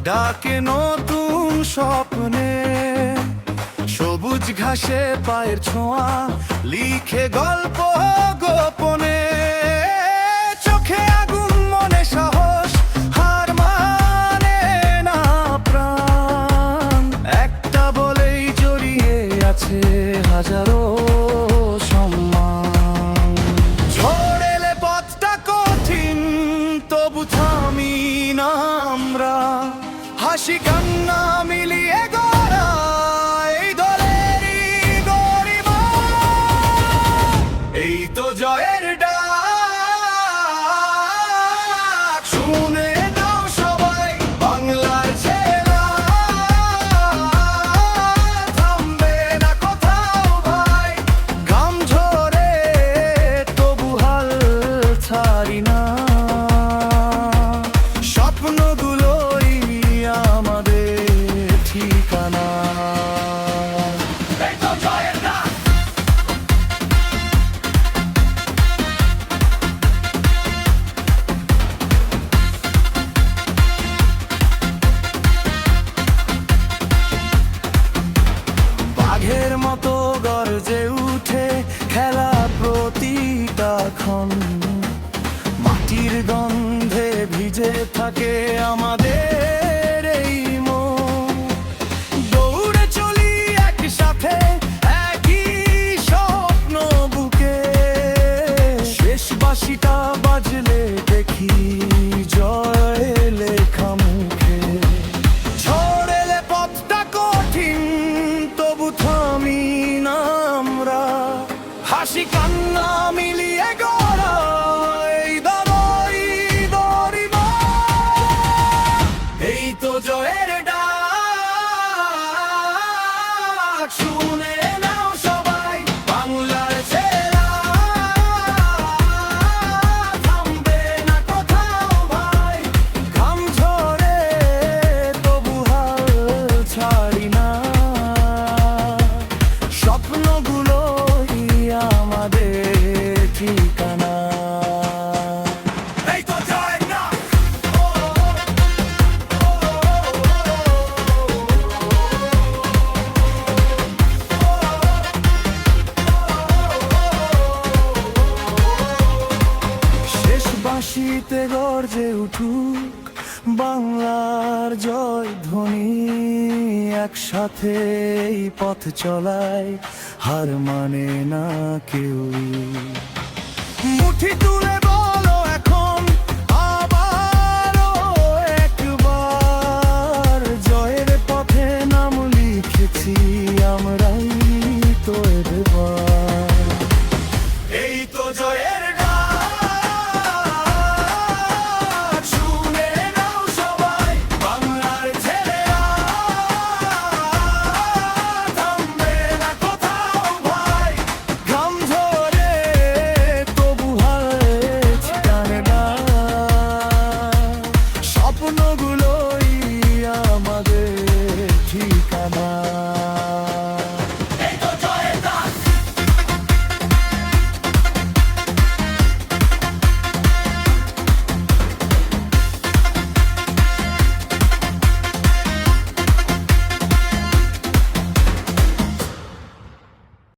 ডাকে নতুন স্বপ্নে, সবুজ ঘাসে পায়ের ছোঁয়া লিখে গল্প গোপনে। চোখে আগুন মনে সাহস, হার মানে না প্রাণ। একটা বলেই জড়িয়ে আছে হাজারো সম্মান। ঝড় এলে পথটা কঠিন, তবু থামি না আমরা। হাসি কান্না মিলিয়ে গড়া এই দলেরই গরিমা। এই তো জয়ের ডাক, শুনে নাও সবাই, বাংলার ছেলা থামবে না কোথাও ভাই। ঘাম ঝরে তবু হাল ছাড়ি না, স্বপ্নগুলোই আমাদের ঠিকানা। এই তো জয়ের ডাক। বাঘের মতো গর্জে উঠে খেলা প্রতিটা ক্ষণ। মাটির গন্ধে ভিজে থাকে আমাদের এই মন। দৌড়ে চলি একসাথে, একই স্বপ্ন বুকে। শেষ বাঁশিটা বাজলে দেখি জয় লেখা মুখে। ঝড় এলে পথটা কঠিন, তবু থামি না আমরা। হাসি কান্না মিলিয়ে গড়া এই দলই গরিমা। এই তো জয়ের ডাক, শুনে নাও সবাই, বাংলার ছেলা থামবে না কোথাও ভাই। ঘাম ঝরে তবু হাল ছাড়ি না, স্বপ্নগুলোই আমাদের ঠিকানা। এই তো জয়ের ডাক। শেষ বাঁশিতে গর্জে উঠুক বাংলার জয় ধ্বনি। একসাথে এই পথ চলায় হার মানে না কেউ। মুঠি তুলে